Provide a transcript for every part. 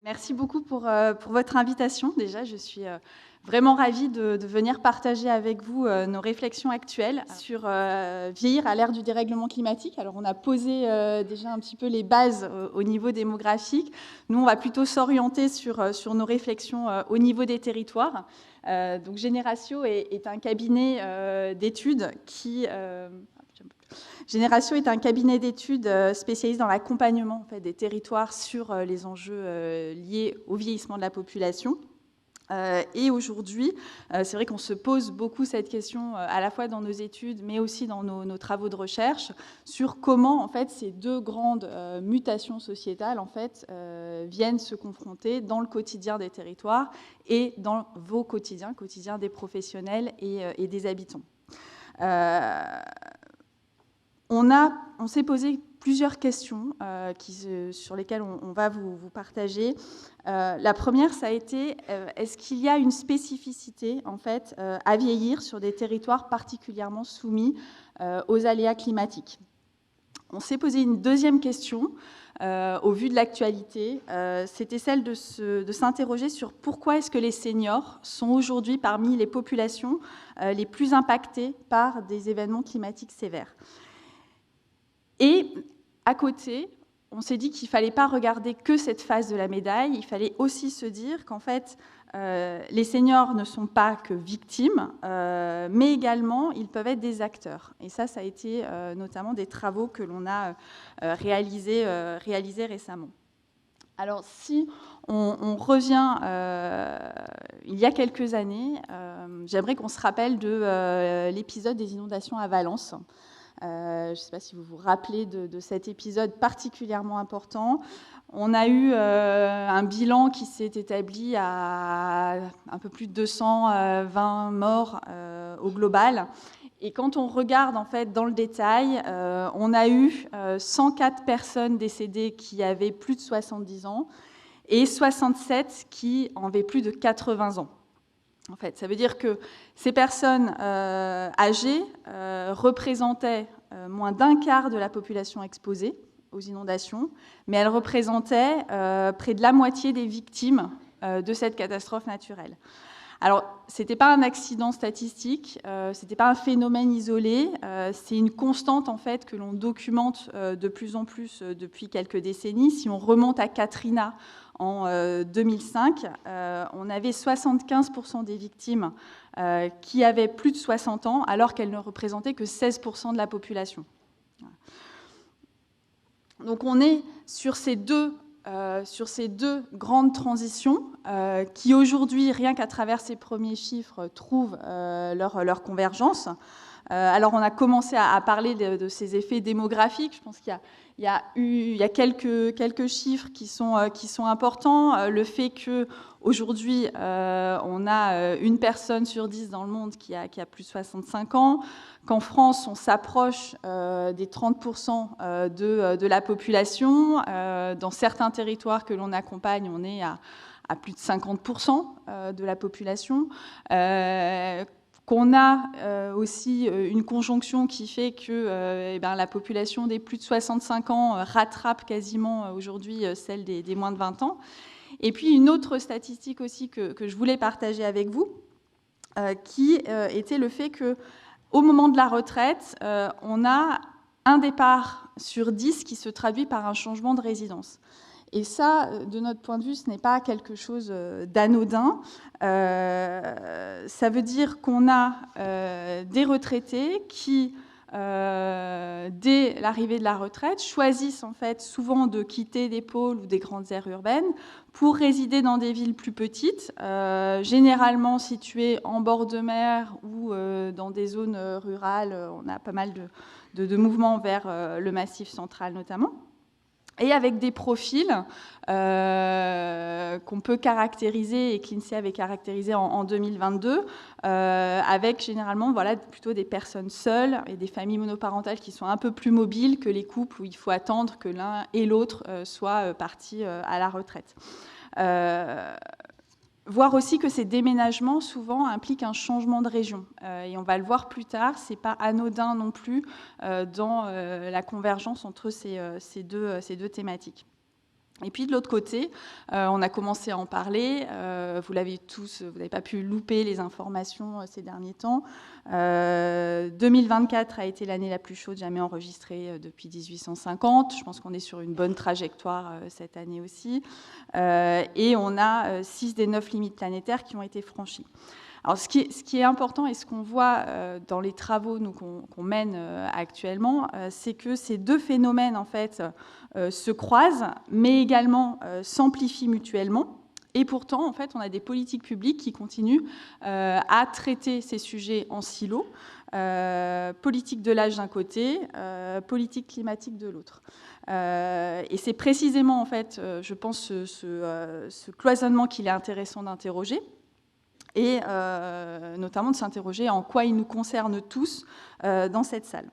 Merci beaucoup pour votre invitation. Déjà, je suis vraiment ravie de venir partager avec vous nos réflexions actuelles sur vieillir à l'ère du dérèglement climatique. Alors, on a posé déjà un petit peu les bases au niveau démographique. Nous, on va plutôt s'orienter sur nos réflexions au niveau des territoires. Donc, Génératio est un cabinet d'études qui... Génératio est un cabinet d'études spécialisé dans l'accompagnement en fait, des territoires sur les enjeux liés au vieillissement de la population. Et aujourd'hui, c'est vrai qu'on se pose beaucoup cette question à la fois dans nos études, mais aussi dans nos travaux de recherche, sur comment en fait, ces deux grandes mutations sociétales en fait, viennent se confronter dans le quotidien des territoires et dans vos quotidiens des professionnels et des habitants. On s'est posé plusieurs questions sur lesquelles on va vous partager. La première, ça a été, est-ce qu'il y a une spécificité en fait, à vieillir sur des territoires particulièrement soumis aux aléas climatiques? On s'est posé une deuxième question, au vu de l'actualité, c'était celle de s'interroger sur pourquoi est-ce que les seniors sont aujourd'hui parmi les populations les plus impactées par des événements climatiques sévères. Et à côté, on s'est dit qu'il ne fallait pas regarder que cette face de la médaille, il fallait aussi se dire qu'en fait, les seniors ne sont pas que victimes, mais également, ils peuvent être des acteurs. Et ça a été notamment des travaux que l'on a réalisés récemment. Alors, si on revient il y a quelques années, j'aimerais qu'on se rappelle de l'épisode des inondations à Valence. Je ne sais pas si vous vous rappelez de cet épisode particulièrement important. On a eu un bilan qui s'est établi à un peu plus de 220 morts au global. Et quand on regarde en fait dans le détail, on a eu 104 personnes décédées qui avaient plus de 70 ans et 67 qui en avaient plus de 80 ans. En fait, ça veut dire que ces personnes âgées représentaient moins d'un quart de la population exposée aux inondations, mais elles représentaient près de la moitié des victimes de cette catastrophe naturelle. Alors, ce n'était pas un accident statistique, ce n'était pas un phénomène isolé, c'est une constante en fait que l'on documente de plus en plus depuis quelques décennies. Si on remonte à Katrina en 2005, on avait 75% des victimes qui avaient plus de 60 ans, alors qu'elles ne représentaient que 16% de la population. Donc on est sur ces deux grandes transitions qui aujourd'hui, rien qu'à travers ces premiers chiffres, trouvent leur convergence. Alors on a commencé à parler de ces effets démographiques. Je pense qu'il y a quelques chiffres qui sont importants. Le fait qu'aujourd'hui, on a une personne sur 10 dans le monde qui a plus de 65 ans, qu'en France, on s'approche des 30% de la population. Dans certains territoires que l'on accompagne, on est à plus de 50% de la population. Qu'on a aussi une conjonction qui fait que la population des plus de 65 ans rattrape quasiment aujourd'hui celle des moins de 20 ans. Et puis une autre statistique aussi que je voulais partager avec vous, qui était le fait qu'au moment de la retraite, on a un départ sur 10 qui se traduit par un changement de résidence. Et ça, de notre point de vue, ce n'est pas quelque chose d'anodin. Ça veut dire qu'on a des retraités qui, dès l'arrivée de la retraite, choisissent en fait souvent de quitter des pôles ou des grandes aires urbaines pour résider dans des villes plus petites, généralement situées en bord de mer ou dans des zones rurales. On a pas mal de mouvements vers le Massif central notamment. Et avec des profils qu'on peut caractériser, et que l'INSEE avait caractérisé en 2022, avec généralement plutôt des personnes seules et des familles monoparentales qui sont un peu plus mobiles que les couples où il faut attendre que l'un et l'autre soient partis à la retraite. Voir aussi que ces déménagements, souvent, impliquent un changement de région. Et on va le voir plus tard, ce n'est pas anodin non plus dans la convergence entre ces deux thématiques. Et puis de l'autre côté, on a commencé à en parler, vous l'avez tous, vous n'avez pas pu louper les informations ces derniers temps. 2024 a été l'année la plus chaude jamais enregistrée depuis 1850. Je pense qu'on est sur une bonne trajectoire cette année aussi. Et on a 6 des 9 limites planétaires qui ont été franchies. Alors, ce qui est important et ce qu'on voit dans les travaux qu'on mène actuellement, c'est que ces deux phénomènes en fait, se croisent, mais également s'amplifient mutuellement. Et pourtant, en fait, on a des politiques publiques qui continuent à traiter ces sujets en silo. Politique de l'âge d'un côté, politique climatique de l'autre. Et c'est précisément, en fait, je pense, ce cloisonnement qu'il est intéressant d'interroger. Et notamment de s'interroger en quoi il nous concerne tous dans cette salle.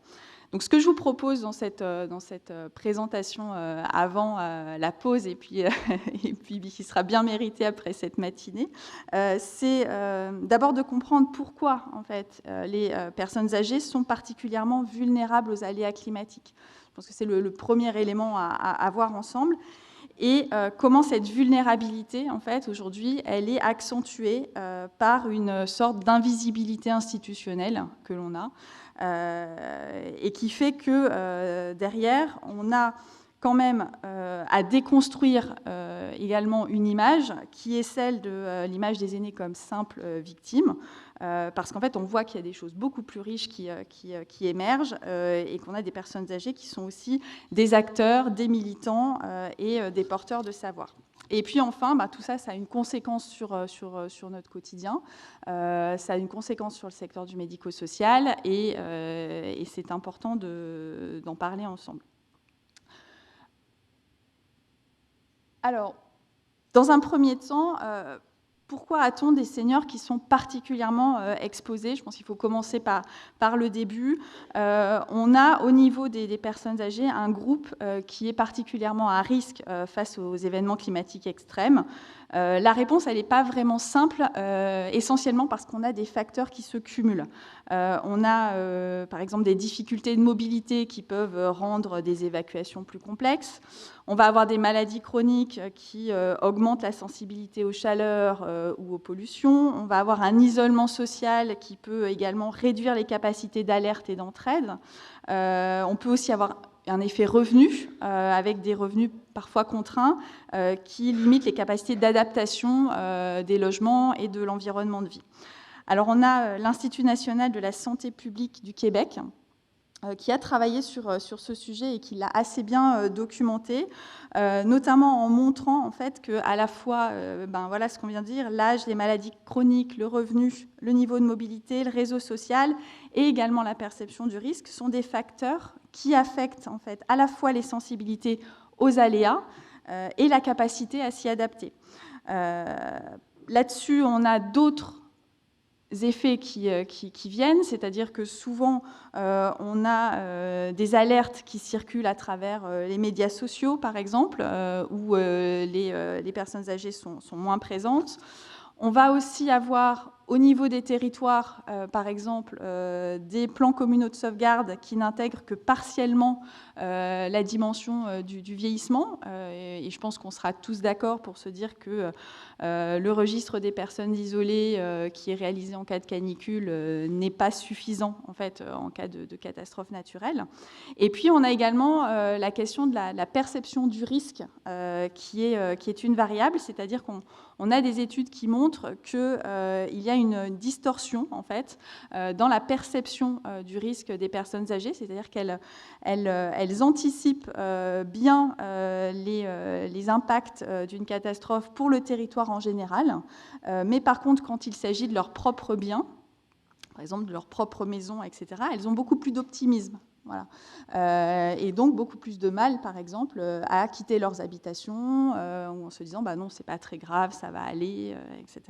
Donc ce que je vous propose dans cette présentation avant la pause et puis qui sera bien méritée après cette matinée, c'est d'abord de comprendre pourquoi en fait, les personnes âgées sont particulièrement vulnérables aux aléas climatiques. Je pense que c'est le premier élément à voir ensemble. Et comment cette vulnérabilité, en fait, aujourd'hui, elle est accentuée par une sorte d'invisibilité institutionnelle que l'on a, et qui fait que derrière, on a quand même à déconstruire également une image qui est celle de l'image des aînés comme simples victimes, parce qu'en fait, on voit qu'il y a des choses beaucoup plus riches qui émergent et qu'on a des personnes âgées qui sont aussi des acteurs, des militants et des porteurs de savoir. Et puis enfin, tout ça, ça a une conséquence sur notre quotidien, ça a une conséquence sur le secteur du médico-social et c'est important d'en parler ensemble. Alors, dans un premier temps, pourquoi a-t-on des seniors qui sont particulièrement exposés? Je pense qu'il faut commencer par le début. On a au niveau des personnes âgées un groupe qui est particulièrement à risque face aux événements climatiques extrêmes. La réponse, elle n'est pas vraiment simple, essentiellement parce qu'on a des facteurs qui se cumulent. On a, par exemple, des difficultés de mobilité qui peuvent rendre des évacuations plus complexes. On va avoir des maladies chroniques qui augmentent la sensibilité aux chaleurs ou aux pollutions. On va avoir un isolement social qui peut également réduire les capacités d'alerte et d'entraide. On peut aussi avoir un effet revenu, avec des revenus parfois contraints, qui limitent les capacités d'adaptation des logements et de l'environnement de vie. Alors on a l'Institut national de la santé publique du Québec, qui a travaillé sur ce sujet et qui l'a assez bien documenté, notamment en montrant en fait qu'à la fois, voilà ce qu'on vient de dire, l'âge, les maladies chroniques, le revenu, le niveau de mobilité, le réseau social et également la perception du risque sont des facteurs qui affectent en fait à la fois les sensibilités aux aléas et la capacité à s'y adapter. Là-dessus, on a d'autres effets qui viennent, c'est-à-dire que souvent on a des alertes qui circulent à travers les médias sociaux, par exemple, où les personnes âgées sont moins présentes. On va aussi avoir au niveau des territoires, par exemple, des plans communaux de sauvegarde qui n'intègrent que partiellement la dimension du vieillissement. Et je pense qu'on sera tous d'accord pour se dire que le registre des personnes isolées qui est réalisé en cas de canicule n'est pas suffisant en fait en cas de catastrophe naturelle. Et puis on a également la question de la perception du risque qui est une variable, c'est-à-dire qu'on a des études qui montrent qu'il y a une distorsion en fait dans la perception du risque des personnes âgées, c'est-à-dire qu'elles anticipent bien les impacts d'une catastrophe pour le territoire en général, mais par contre, quand il s'agit de leurs propres biens, par exemple de leur propre maison, etc., elles ont beaucoup plus d'optimisme. Voilà. Et donc beaucoup plus de mal, par exemple, à quitter leurs habitations, en se disant non, c'est pas très grave, ça va aller, etc.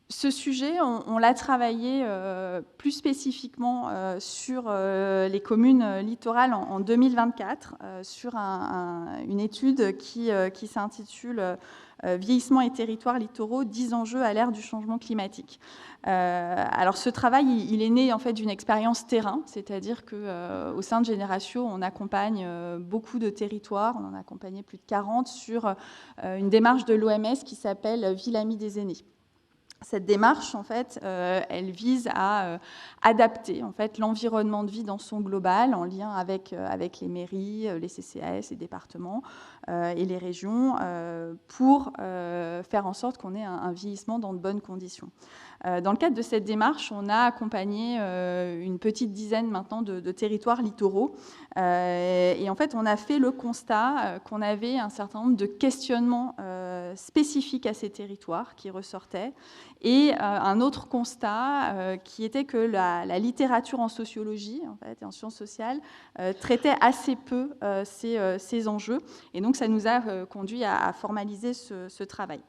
Ce sujet, on l'a travaillé plus spécifiquement sur les communes littorales en 2024, sur une étude qui s'intitule Vieillissement et territoires littoraux, 10 enjeux à l'ère du changement climatique. Alors ce travail, il est né en fait d'une expérience terrain, c'est-à-dire qu'au sein de Génératio, on accompagne beaucoup de territoires, on en a accompagné plus de 40 sur une démarche de l'OMS qui s'appelle Ville amie des aînés. Cette démarche, en fait, elle vise à adapter en fait, l'environnement de vie dans son global, en lien avec les mairies, les CCAS, les départements et les régions, pour faire en sorte qu'on ait un vieillissement dans de bonnes conditions. Dans le cadre de cette démarche, on a accompagné une petite dizaine maintenant de territoires littoraux. Et en fait, on a fait le constat qu'on avait un certain nombre de questionnements spécifiques à ces territoires qui ressortaient. Et un autre constat qui était que la littérature en sociologie, en fait, et en sciences sociales, traitait assez peu ces enjeux. Et donc, ça nous a conduit à formaliser ce travail.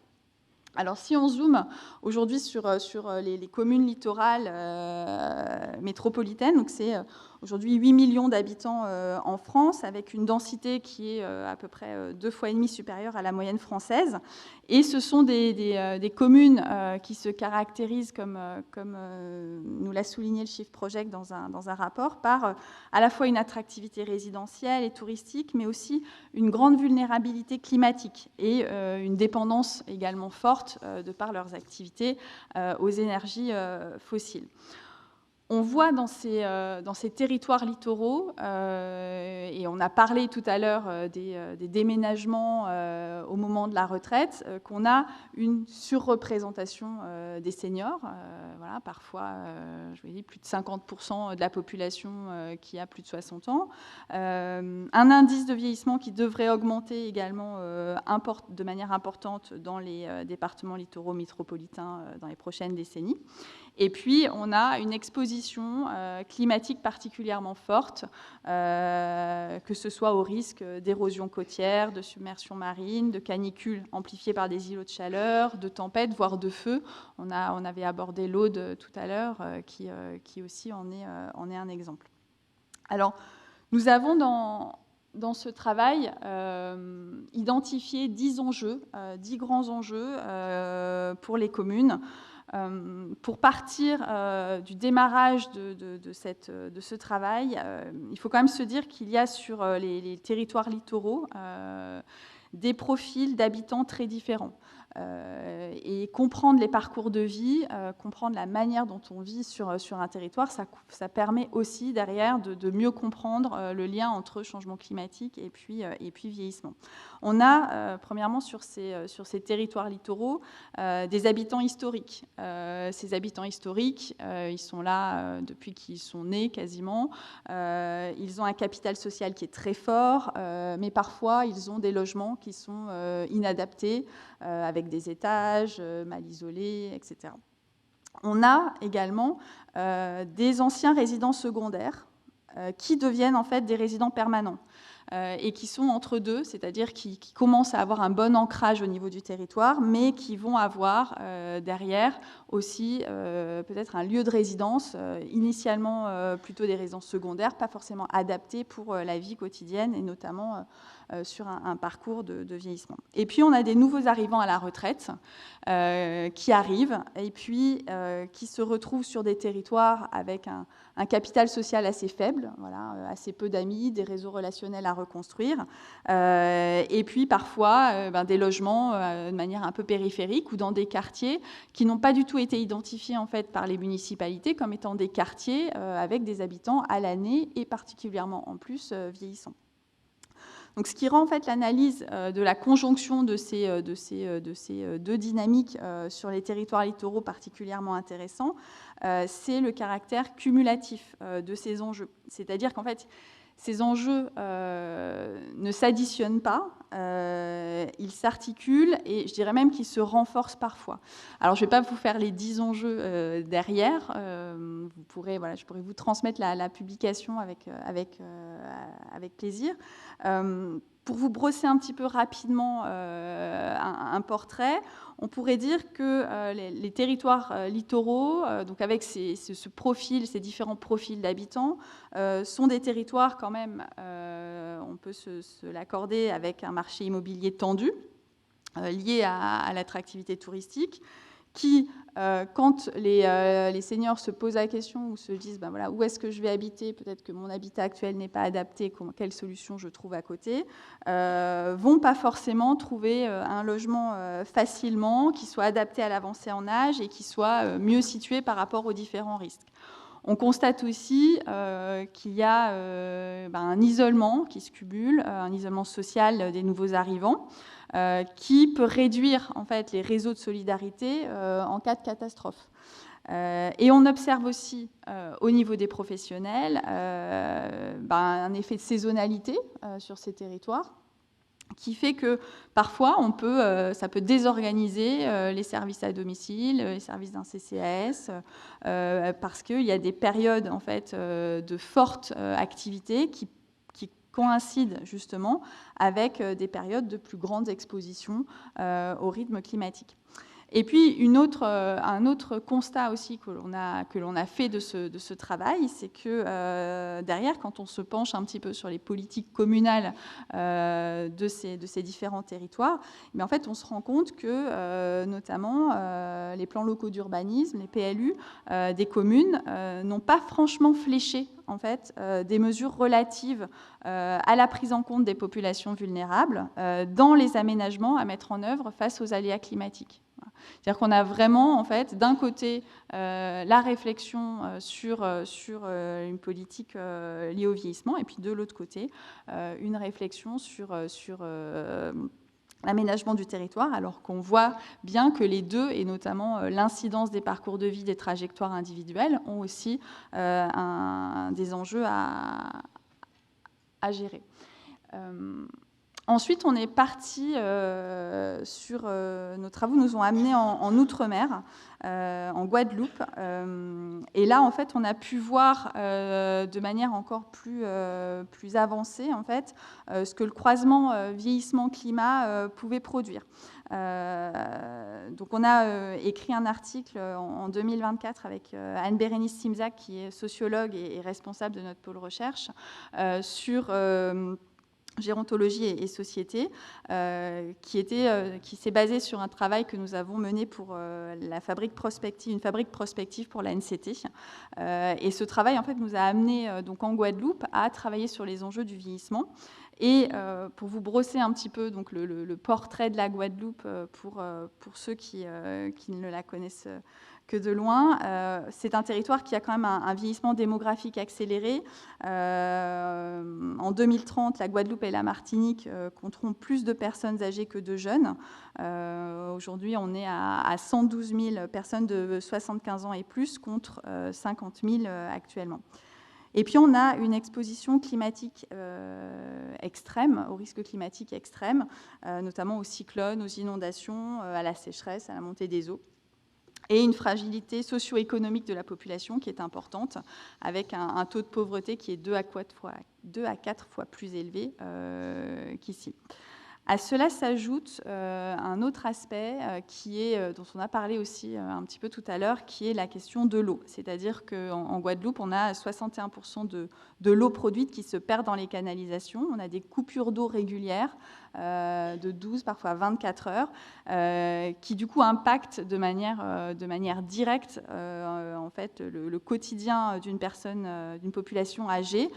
Alors, si on zoome aujourd'hui sur les communes littorales métropolitaines, donc c'est aujourd'hui 8 millions d'habitants en France, avec une densité qui est à peu près 2,5 fois supérieure à la moyenne française. Et ce sont des communes qui se caractérisent, comme nous l'a souligné le Shift Project dans un rapport, par à la fois une attractivité résidentielle et touristique, mais aussi une grande vulnérabilité climatique et une dépendance également forte de par leurs activités aux énergies fossiles. On voit dans ces territoires littoraux, et on a parlé tout à l'heure des déménagements au moment de la retraite, qu'on a une surreprésentation des seniors. Voilà, parfois, je vous ai dit, plus de 50% de la population qui a plus de 60 ans. Un indice de vieillissement qui devrait augmenter également de manière importante dans les départements littoraux métropolitains dans les prochaines décennies. Et puis, on a une exposition climatique particulièrement forte, que ce soit au risque d'érosion côtière, de submersion marine, de canicules amplifiées par des îlots de chaleur, de tempêtes, voire de feu. On avait abordé l'Aude tout à l'heure, qui aussi en est un exemple. Alors, nous avons dans ce travail identifié 10 enjeux, 10 grands enjeux pour les communes. Pour partir du démarrage de ce travail, il faut quand même se dire qu'il y a sur les territoires littoraux des profils d'habitants très différents. Et comprendre les parcours de vie, comprendre la manière dont on vit sur un territoire, ça permet aussi derrière de mieux comprendre le lien entre changement climatique et puis vieillissement. On a, premièrement, sur ces territoires littoraux, des habitants historiques. Ces habitants historiques, ils sont là depuis qu'ils sont nés quasiment. Ils ont un capital social qui est très fort, mais parfois, ils ont des logements qui sont inadaptés, avec des étages, mal isolés, etc. On a également des anciens résidents secondaires qui deviennent en fait des résidents permanents et qui sont entre deux, c'est-à-dire qui commencent à avoir un bon ancrage au niveau du territoire, mais qui vont avoir derrière aussi peut-être un lieu de résidence, initialement plutôt des résidences secondaires, pas forcément adaptées pour la vie quotidienne et notamment sur un parcours de vieillissement. Et puis on a des nouveaux arrivants à la retraite qui arrivent et puis qui se retrouvent sur des territoires avec un capital social assez faible, voilà, assez peu d'amis, des réseaux relationnels à reconstruire, et puis parfois des logements de manière un peu périphérique ou dans des quartiers qui n'ont pas du tout été identifiés en fait par les municipalités comme étant des quartiers avec des habitants à l'année et particulièrement en plus vieillissants. Donc, ce qui rend en fait l'analyse de la conjonction de ces deux dynamiques sur les territoires littoraux particulièrement intéressant, c'est le caractère cumulatif de ces enjeux. C'est-à-dire qu'en fait, ces enjeux ne s'additionnent pas, ils s'articulent et je dirais même qu'ils se renforcent parfois. Alors, je ne vais pas vous faire les 10 enjeux derrière. Vous pourrez, voilà, je pourrais vous transmettre la publication avec plaisir. Pour vous brosser un petit peu rapidement un portrait, on pourrait dire que les territoires littoraux, donc avec ce profil, ces différents profils d'habitants, sont des territoires quand même, on peut se l'accorder, avec un marché immobilier tendu, lié à l'attractivité touristique, qui, quand les seniors se posent la question ou se disent ben voilà, où est-ce que je vais habiter, peut-être que mon habitat actuel n'est pas adapté, quelle solution je trouve à côté, vont pas forcément trouver un logement facilement, qui soit adapté à l'avancée en âge et qui soit mieux situé par rapport aux différents risques. On constate aussi qu'il y a un isolement qui se cumule, un isolement social des nouveaux arrivants, qui peut réduire en fait les réseaux de solidarité en cas de catastrophe. Et on observe aussi au niveau des professionnels un effet de saisonnalité sur ces territoires, qui fait que parfois ça peut désorganiser les services à domicile, les services d'un CCAS, parce qu'il y a des périodes en fait de forte activité qui coïncident justement avec des périodes de plus grande exposition au rythme climatique. Et puis un autre constat aussi que l'on a fait de ce travail, c'est que derrière, quand on se penche un petit peu sur les politiques communales de ces différents territoires, mais en fait on se rend compte que notamment les plans locaux d'urbanisme, les PLU des communes n'ont pas franchement fléché en fait des mesures relatives à la prise en compte des populations vulnérables dans les aménagements à mettre en œuvre face aux aléas climatiques. C'est-à-dire qu'on a vraiment, en fait, d'un côté, la réflexion sur une politique liée au vieillissement, et puis de l'autre côté, une réflexion sur l'aménagement du territoire, alors qu'on voit bien que les deux, et notamment l'incidence des parcours de vie, des trajectoires individuelles, ont aussi des enjeux à gérer. Ensuite, on est parti sur nos travaux nous ont amenés en Outre-mer, en Guadeloupe. Et là, en fait, on a pu voir de manière encore plus avancée, en fait, ce que le croisement vieillissement-climat pouvait produire. Donc, on a écrit un article en 2024 avec Anne-Bérénice Simzac, qui est sociologue et responsable de notre pôle recherche, sur gérontologie et société, qui s'est basé sur un travail que nous avons mené pour une fabrique prospective pour la NCT. Et ce travail, en fait, nous a amené donc en Guadeloupe à travailler sur les enjeux du vieillissement. Et pour vous brosser un petit peu donc le portrait de la Guadeloupe pour ceux qui ne la connaissent que de loin, c'est un territoire qui a quand même un vieillissement démographique accéléré. En 2030, la Guadeloupe et la Martinique compteront plus de personnes âgées que de jeunes. Aujourd'hui, on est à 112 000 personnes de 75 ans et plus contre 50 000 actuellement. Et puis, on a une exposition climatique extrême, au risque climatique extrême, notamment aux cyclones, aux inondations, à la sécheresse, à la montée des eaux, et une fragilité socio-économique de la population qui est importante, avec un taux de pauvreté qui est 2 à 4 fois plus élevé qu'ici. À cela s'ajoute un autre aspect dont on a parlé aussi un petit peu tout à l'heure, qui est la question de l'eau. C'est-à-dire qu'en Guadeloupe, on a 61% de l'eau produite qui se perd dans les canalisations. On a des coupures d'eau régulières de 12, parfois 24 heures, qui du coup impactent de manière directe en fait, le quotidien d'une population âgée,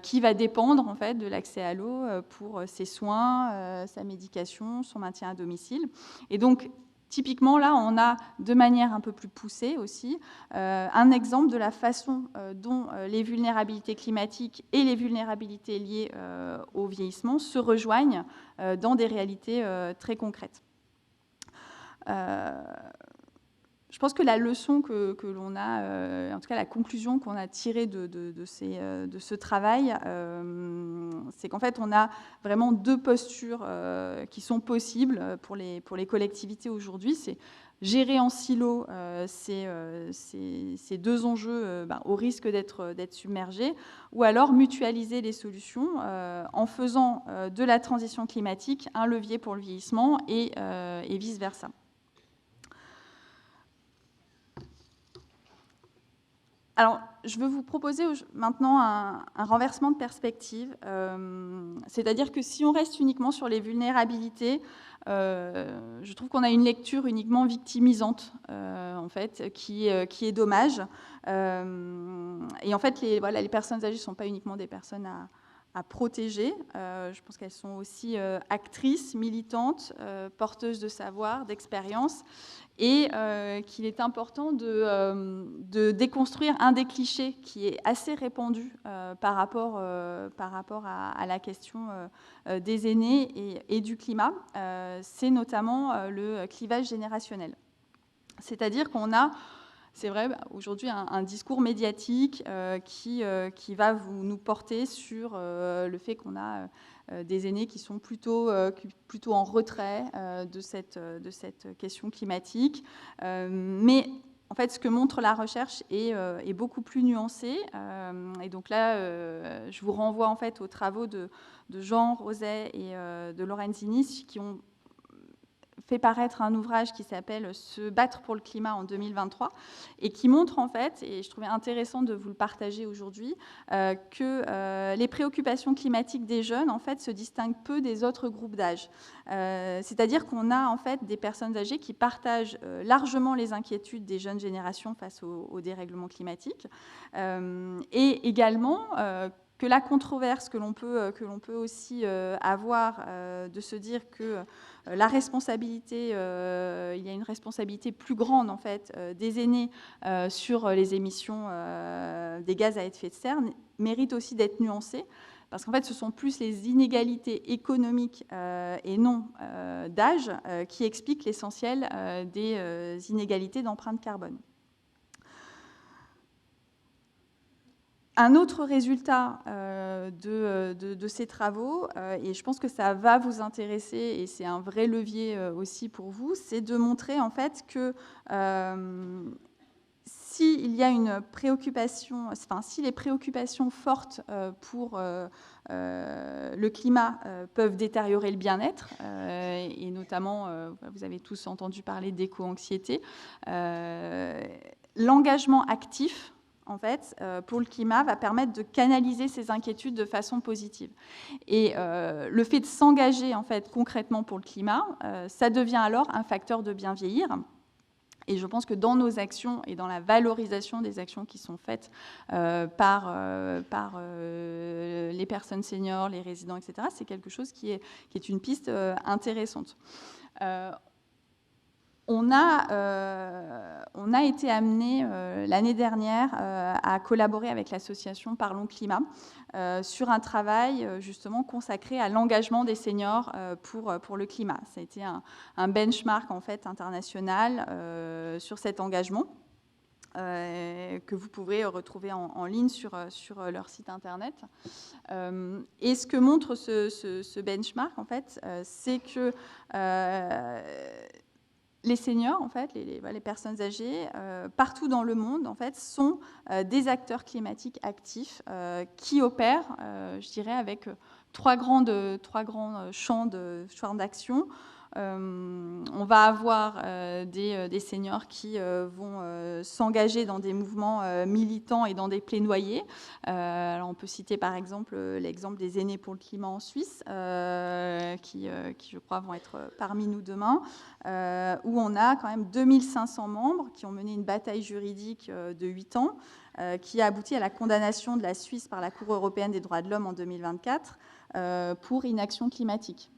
qui va dépendre en fait, de l'accès à l'eau pour ses soins, sa médication, son maintien à domicile. Et donc, typiquement, là, on a de manière un peu plus poussée aussi un exemple de la façon dont les vulnérabilités climatiques et les vulnérabilités liées au vieillissement se rejoignent dans des réalités très concrètes. je pense que la leçon que l'on a, en tout cas la conclusion qu'on a tirée de ce travail, c'est qu'en fait, on a vraiment deux postures qui sont possibles pour les collectivités aujourd'hui. C'est gérer en silo ces deux enjeux au risque d'être submergés, ou alors mutualiser les solutions en faisant de la transition climatique un levier pour le vieillissement et vice-versa. Alors, je veux vous proposer maintenant un renversement de perspective, c'est-à-dire que si on reste uniquement sur les vulnérabilités, je trouve qu'on a une lecture uniquement victimisante, en fait, qui est dommage. Et en fait, les personnes âgées ne sont pas uniquement des personnes à protéger. Je pense qu'elles sont aussi actrices, militantes, porteuses de savoir, d'expérience, et qu'il est important de déconstruire un des clichés qui est assez répandu par rapport à la question des aînés et du climat. C'est notamment le clivage générationnel. C'est-à-dire qu'on a, c'est vrai, aujourd'hui, un discours médiatique qui va nous porter sur le fait qu'on a des aînés qui sont plutôt en retrait de cette question climatique. Mais en fait, ce que montre la recherche est beaucoup plus nuancé. Et donc là, je vous renvoie en fait aux travaux de Jean Roset et de Lorenzini, qui ont fait paraître un ouvrage qui s'appelle « Se battre pour le climat en 2023 » et qui montre en fait, et je trouvais intéressant de vous le partager aujourd'hui, que les préoccupations climatiques des jeunes en fait se distinguent peu des autres groupes d'âge. C'est-à-dire qu'on a en fait des personnes âgées qui partagent largement les inquiétudes des jeunes générations face au dérèglement climatique, et également que la controverse que l'on peut aussi avoir de se dire que la responsabilité, il y a une responsabilité plus grande en fait des aînés sur les émissions des gaz à effet de serre, mérite aussi d'être nuancée, parce qu'en fait ce sont plus les inégalités économiques et non d'âge qui expliquent l'essentiel des inégalités d'empreinte carbone. Un autre résultat de ces travaux, et je pense que ça va vous intéresser et c'est un vrai levier aussi pour vous, c'est de montrer en fait que s'il y a une préoccupation, enfin, si les préoccupations fortes pour le climat peuvent détériorer le bien-être, et notamment, vous avez tous entendu parler d'éco-anxiété, l'engagement actif en fait, pour le climat, va permettre de canaliser ces inquiétudes de façon positive. Et le fait de s'engager en fait, concrètement pour le climat, ça devient alors un facteur de bien vieillir. Et je pense que dans nos actions et dans la valorisation des actions qui sont faites par les personnes seniors, les résidents, etc., c'est quelque chose qui est une piste intéressante. On a été amené l'année dernière à collaborer avec l'association Parlons Climat sur un travail justement consacré à l'engagement des seniors pour le climat. Ça a été un benchmark en fait international sur cet engagement que vous pourrez retrouver en ligne sur leur site internet. Et ce que montre ce benchmark en fait, c'est que les seniors, en fait, les personnes âgées, partout dans le monde, en fait, sont des acteurs climatiques actifs qui opèrent, je dirais, avec trois grands champs d'action. On va avoir des seniors qui vont s'engager dans des mouvements militants et dans des plaidoyers. Alors on peut citer par exemple l'exemple des aînés pour le climat en Suisse, qui je crois vont être parmi nous demain, où on a quand même 2500 membres qui ont mené une bataille juridique de 8 ans, qui a abouti à la condamnation de la Suisse par la Cour européenne des droits de l'homme en 2024 pour inaction climatique.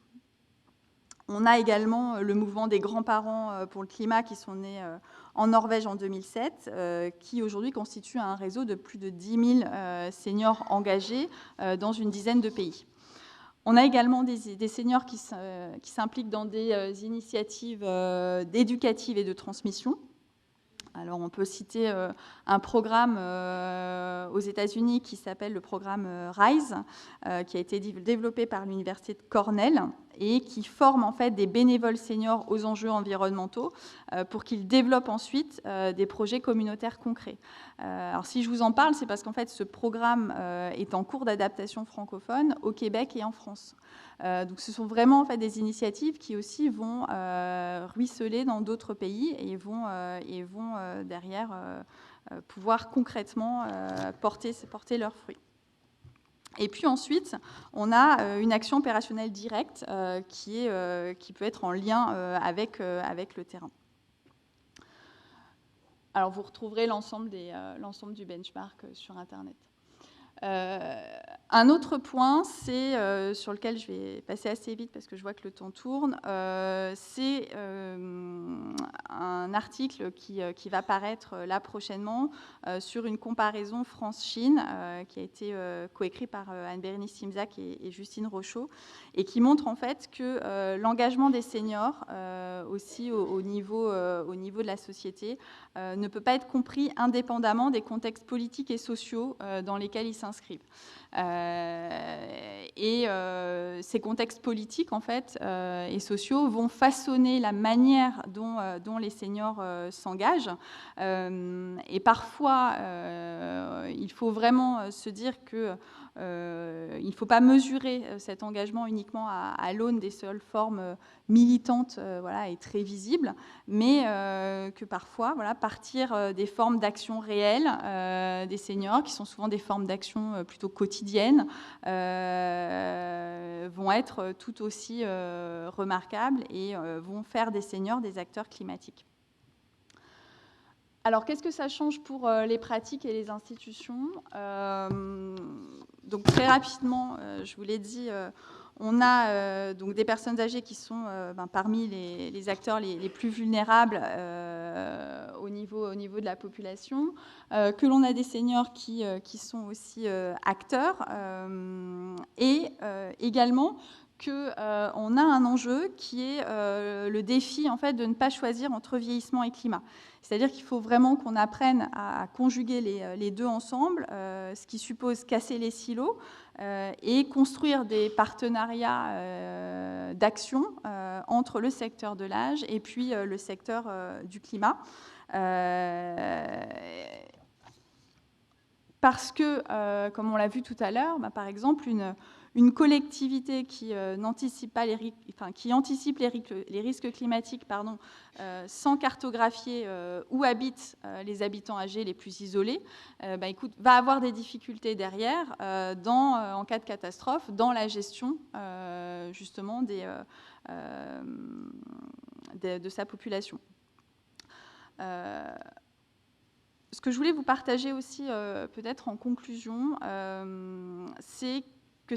On a également le mouvement des grands-parents pour le climat qui sont nés en Norvège en 2007, qui aujourd'hui constitue un réseau de plus de 10 000 seniors engagés dans une dizaine de pays. On a également des seniors qui s'impliquent dans des initiatives éducatives et de transmission. Alors, on peut citer un programme aux États-Unis qui s'appelle le programme RISE, qui a été développé par l'Université de Cornell et qui forme en fait des bénévoles seniors aux enjeux environnementaux pour qu'ils développent ensuite des projets communautaires concrets. Alors, si je vous en parle, c'est parce qu'en fait, ce programme est en cours d'adaptation francophone au Québec et en France. Donc, ce sont vraiment en fait, des initiatives qui aussi vont ruisseler dans d'autres pays et vont derrière pouvoir concrètement porter leurs fruits. Et puis ensuite, on a une action opérationnelle directe qui peut être en lien avec le terrain. Alors, vous retrouverez l'ensemble du benchmark sur Internet. Un autre point, c'est sur lequel je vais passer assez vite parce que je vois que le temps tourne, c'est un article qui va paraître là prochainement sur une comparaison France-Chine qui a été coécrit par Anne-Bérénice Simzac et Justine Rochaud et qui montre en fait que l'engagement des seniors aussi au niveau de la société ne peut pas être compris indépendamment des contextes politiques et sociaux dans lesquels ils s'inscrivent. Ces contextes politiques en fait, et sociaux vont façonner la manière dont les seniors s'engagent. Et parfois, il faut vraiment se dire que il ne faut pas mesurer cet engagement uniquement à l'aune des seules formes militantes voilà, et très visibles, mais que parfois, voilà, partir des formes d'action réelles des seniors, qui sont souvent des formes d'action plutôt quotidiennes, vont être tout aussi remarquables et vont faire des seniors des acteurs climatiques. Alors, qu'est-ce que ça change pour les pratiques et les institutions ? Donc, très rapidement, je vous l'ai dit, on a donc des personnes âgées qui sont parmi les acteurs les plus vulnérables au niveau de la population, que l'on a des seniors qui sont aussi acteurs, et également qu'on a un enjeu qui est le défi en fait, de ne pas choisir entre vieillissement et climat. C'est-à-dire qu'il faut vraiment qu'on apprenne à conjuguer les deux ensemble, ce qui suppose casser les silos et construire des partenariats d'action entre le secteur de l'âge et puis le secteur du climat. Parce que, comme on l'a vu tout à l'heure, par exemple, une collectivité qui n'anticipe pas qui anticipe les risques climatiques, sans cartographier où habitent les habitants âgés les plus isolés, va avoir des difficultés derrière en cas de catastrophe dans la gestion justement de sa population. Ce que je voulais vous partager aussi, peut-être en conclusion, c'est que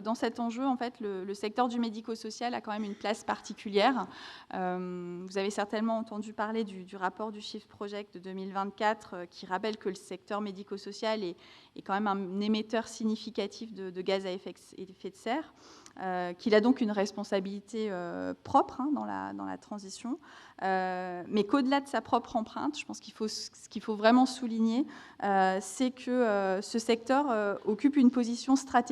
dans cet enjeu, en fait, le secteur du médico-social a quand même une place particulière. Vous avez certainement entendu parler du rapport du Shift Project de 2024 qui rappelle que le secteur médico-social est quand même un émetteur significatif de gaz à effet de serre, qu'il a donc une responsabilité propre dans la transition, mais qu'au-delà de sa propre empreinte, je pense ce qu'il faut vraiment souligner, c'est que ce secteur occupe une position stratégique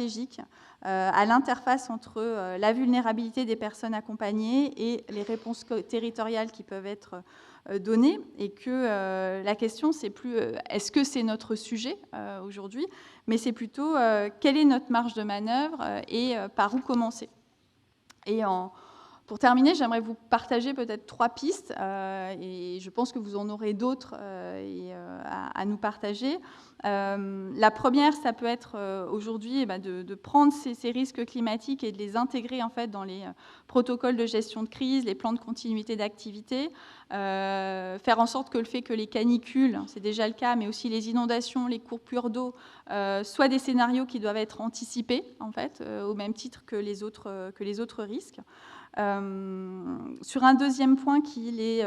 à l'interface entre la vulnérabilité des personnes accompagnées et les réponses territoriales qui peuvent être données, et que la question, c'est plus est-ce que c'est notre sujet aujourd'hui, mais c'est plutôt quelle est notre marge de manœuvre et par où commencer. Et pour terminer, j'aimerais vous partager peut-être 3 pistes, et je pense que vous en aurez d'autres à nous partager. La première, ça peut être aujourd'hui de prendre ces risques climatiques et de les intégrer en fait dans les protocoles de gestion de crise, les plans de continuité d'activité, faire en sorte que le fait que les canicules, c'est déjà le cas, mais aussi les inondations, les coupures d'eau, soient des scénarios qui doivent être anticipés en fait, au même titre que les autres risques. Sur un deuxième point qu'il est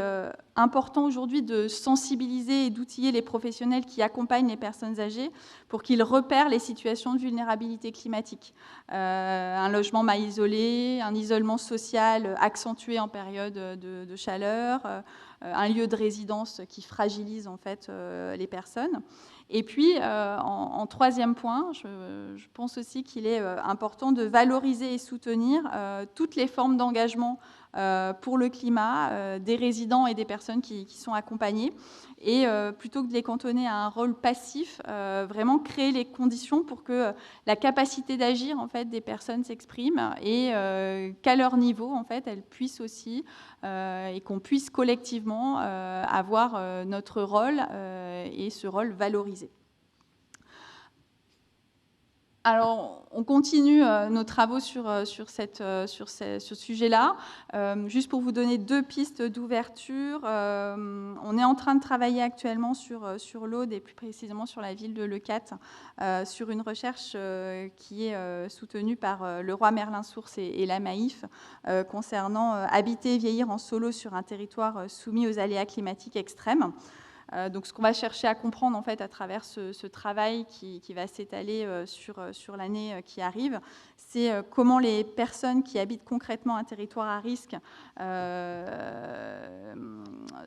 important aujourd'hui de sensibiliser et d'outiller les professionnels qui accompagnent les personnes âgées pour qu'ils repèrent les situations de vulnérabilité climatique. Un logement mal isolé, un isolement social accentué en période de chaleur, un lieu de résidence qui fragilise en fait les personnes. Et puis, en troisième point, je pense aussi qu'il est important de valoriser et soutenir toutes les formes d'engagement pour le climat des résidents et des personnes qui sont accompagnées. Et plutôt que de les cantonner à un rôle passif, vraiment créer les conditions pour que la capacité d'agir en fait, des personnes s'exprime et qu'à leur niveau, en fait, elles puissent aussi, et qu'on puisse collectivement avoir notre rôle et ce rôle valorisé. Alors, on continue nos travaux sur ce sujet-là. Juste pour vous donner 2 pistes d'ouverture, on est en train de travailler actuellement sur l'Aude et plus précisément sur la ville de Leucate, sur une recherche qui est soutenue par le Roi Merlin Source et la Maïf concernant habiter et vieillir en solo sur un territoire soumis aux aléas climatiques extrêmes. Donc, ce qu'on va chercher à comprendre en fait, à travers ce travail qui va s'étaler sur l'année qui arrive, c'est comment les personnes qui habitent concrètement un territoire à risque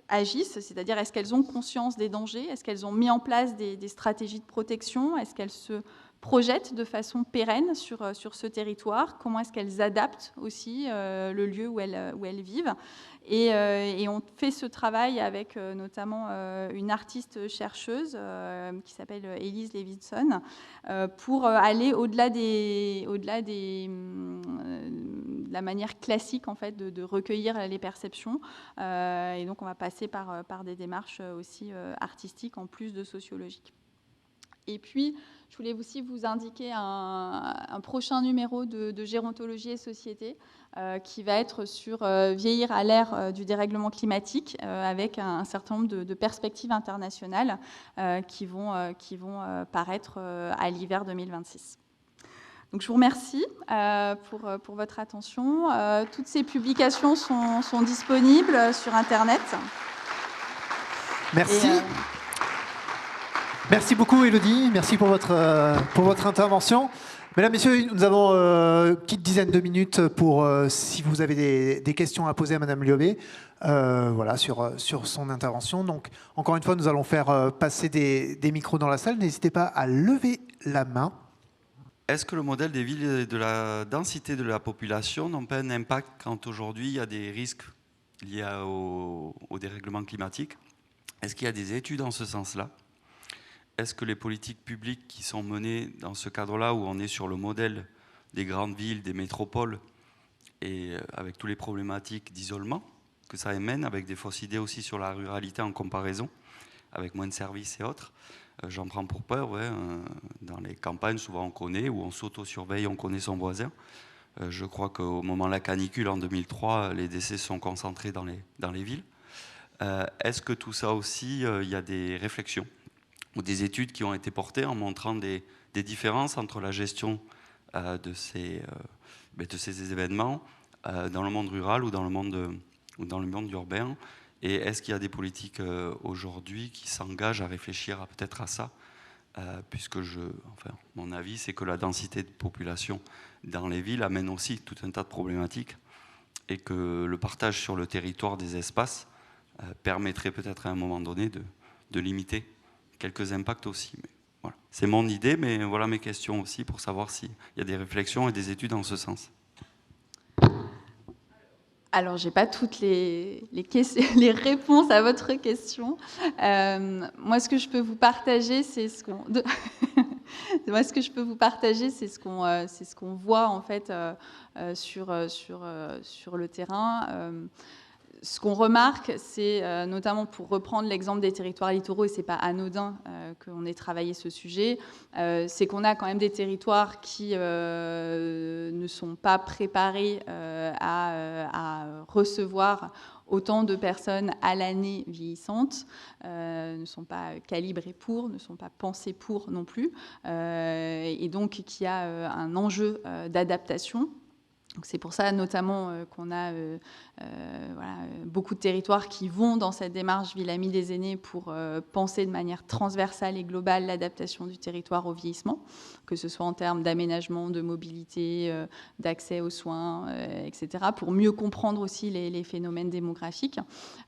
agissent, c'est-à-dire est-ce qu'elles ont conscience des dangers, est-ce qu'elles ont mis en place des stratégies de protection, est-ce qu'elles se projettent de façon pérenne sur ce territoire, comment est-ce qu'elles adaptent aussi le lieu où elles vivent. Et on fait ce travail avec notamment une artiste chercheuse qui s'appelle Elise Levinson pour aller au-delà de la manière classique en fait, de recueillir les perceptions. Et donc on va passer par des démarches aussi artistiques en plus de sociologiques. Et puis, je voulais aussi vous indiquer un prochain numéro de Gérontologie et Société qui va être sur vieillir à l'ère du dérèglement climatique avec un certain nombre de perspectives internationales qui vont paraître à l'hiver 2026. Donc, je vous remercie pour votre attention. Toutes ces publications sont disponibles sur Internet. Merci. Merci beaucoup, Élodie. Merci pour votre intervention. Mesdames, Messieurs, nous avons une petite dizaine de minutes pour, si vous avez des questions à poser à Madame Liobé, voilà, sur son intervention. Donc, encore une fois, nous allons faire passer des micros dans la salle. N'hésitez pas à lever la main. Est-ce que le modèle des villes et de la densité de la population n'ont pas un impact quand aujourd'hui il y a des risques liés au dérèglement climatique? Est-ce qu'il y a des études en ce sens-là? Est-ce que les politiques publiques qui sont menées dans ce cadre-là, où on est sur le modèle des grandes villes, des métropoles, et avec toutes les problématiques d'isolement que ça émène, avec des fausses idées aussi sur la ruralité en comparaison, avec moins de services et autres, j'en prends pour peur, ouais, dans les campagnes, souvent on connaît, où on s'auto-surveille, on connaît son voisin. Je crois qu'au moment de la canicule, en 2003, les décès sont concentrés dans les villes. Est-ce que tout ça aussi, il y a des réflexions ou des études qui ont été portées en montrant des différences entre la gestion de ces événements dans le monde rural ou dans le monde urbain? Et est-ce qu'il y a des politiques aujourd'hui qui s'engagent à réfléchir peut-être à ça, puisque mon avis, c'est que la densité de population dans les villes amène aussi tout un tas de problématiques et que le partage sur le territoire des espaces permettrait peut-être à un moment donné de limiter quelques impacts aussi. Mais voilà. C'est mon idée, mais voilà mes questions aussi pour savoir s'il y a des réflexions et des études en ce sens. Alors, je n'ai pas toutes les réponses à votre question. Moi, ce que je peux vous partager, c'est ce qu'on... Moi, ce que je peux vous partager, c'est ce qu'on voit en fait sur le terrain. Ce qu'on remarque, c'est notamment pour reprendre l'exemple des territoires littoraux, et ce n'est pas anodin qu'on ait travaillé ce sujet, c'est qu'on a quand même des territoires qui ne sont pas préparés à recevoir autant de personnes à l'année vieillissantes, ne sont pas calibrés pour, ne sont pas pensés pour non plus, et donc qu'il y a un enjeu d'adaptation. C'est pour ça notamment qu'on a beaucoup de territoires qui vont dans cette démarche Ville Amie des aînés pour penser de manière transversale et globale l'adaptation du territoire au vieillissement, que ce soit en termes d'aménagement, de mobilité, d'accès aux soins, etc., pour mieux comprendre aussi les phénomènes démographiques.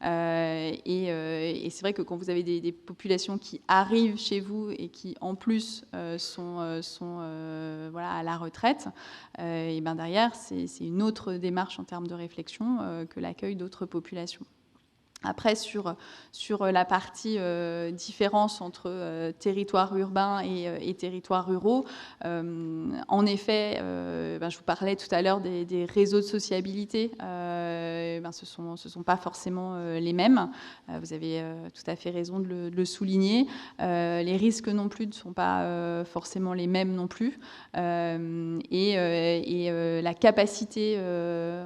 Et c'est vrai que quand vous avez des populations qui arrivent chez vous et qui en plus sont à la retraite, et ben derrière, c'est une autre démarche en termes de réflexion que l'accueil d'autres populations. Après, sur la partie différence entre territoires urbains et territoires ruraux, en effet, je vous parlais tout à l'heure des réseaux de sociabilité. Ce sont pas forcément les mêmes. Vous avez tout à fait raison de le souligner. Les risques non plus ne sont pas forcément les mêmes non plus. Et la capacité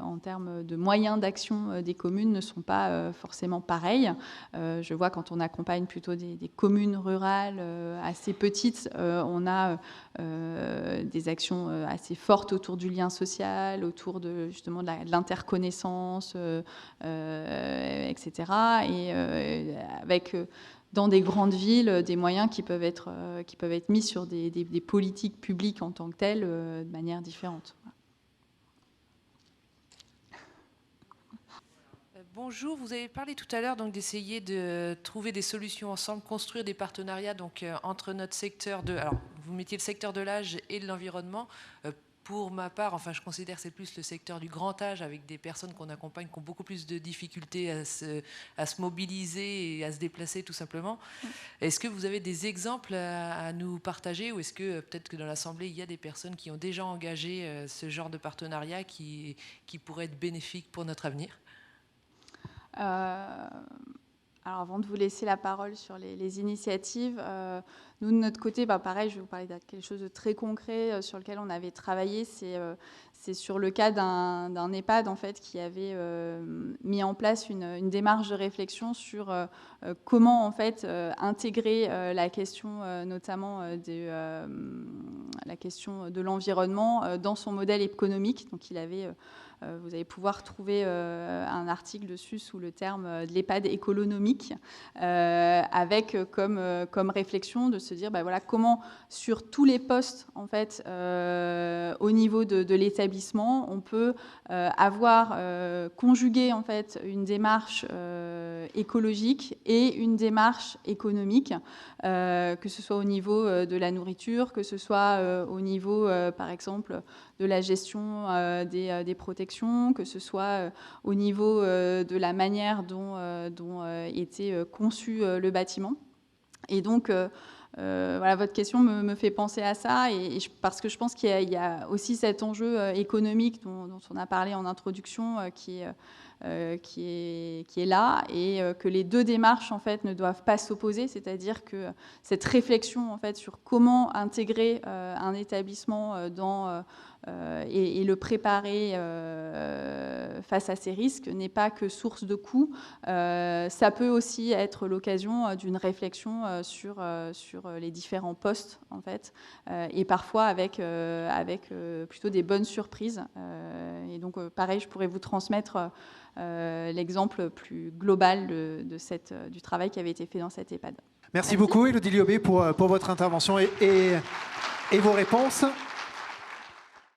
en termes de moyens d'action des communes ne sont pas forcément pareil. Je vois quand on accompagne plutôt des communes rurales assez petites, on a des actions assez fortes autour du lien social, autour justement de l'interconnaissance, etc. Et avec dans des grandes villes des moyens qui peuvent être mis sur des politiques publiques en tant que telles de manière différente. Bonjour, vous avez parlé tout à l'heure donc d'essayer de trouver des solutions ensemble, construire des partenariats donc entre notre secteur alors vous mettiez le secteur de l'âge et de l'environnement. Pour ma part, je considère que c'est plus le secteur du grand âge avec des personnes qu'on accompagne qui ont beaucoup plus de difficultés à se mobiliser et à se déplacer tout simplement. Est-ce que vous avez des exemples à nous partager ou est-ce que peut-être que dans l'Assemblée, il y a des personnes qui ont déjà engagé ce genre de partenariat qui pourrait être bénéfique pour notre avenir ? Alors avant de vous laisser la parole sur les initiatives, nous de notre côté, pareil, je vais vous parler de quelque chose de très concret sur lequel on avait travaillé. C'est sur le cas d'un EHPAD en fait qui avait mis en place une démarche de réflexion sur comment en fait intégrer la question notamment la question de l'environnement dans son modèle économique. Donc il avait vous allez pouvoir trouver un article dessus sous le terme de l'EHPAD économique, avec comme réflexion de se dire comment sur tous les postes en fait, au niveau de l'établissement, on peut avoir conjugué en fait, une démarche écologique et une démarche économique, que ce soit au niveau de la nourriture, que ce soit au niveau, par exemple, de la gestion des protections, que ce soit au niveau de la manière dont était conçu le bâtiment. Et donc, votre question me fait penser à ça, parce que je pense qu'il y a aussi cet enjeu économique dont on a parlé en introduction qui est là, et que les deux démarches en fait ne doivent pas s'opposer, c'est-à-dire que cette réflexion en fait sur comment intégrer un établissement dans et le préparer face à ces risques n'est pas que source de coûts. Ça peut aussi être l'occasion d'une réflexion sur les différents postes en fait, et parfois avec plutôt des bonnes surprises. Et donc pareil, je pourrais vous transmettre l'exemple plus global du travail qui avait été fait dans cette EHPAD. Merci beaucoup, Élodie Liobé, pour votre intervention et vos réponses.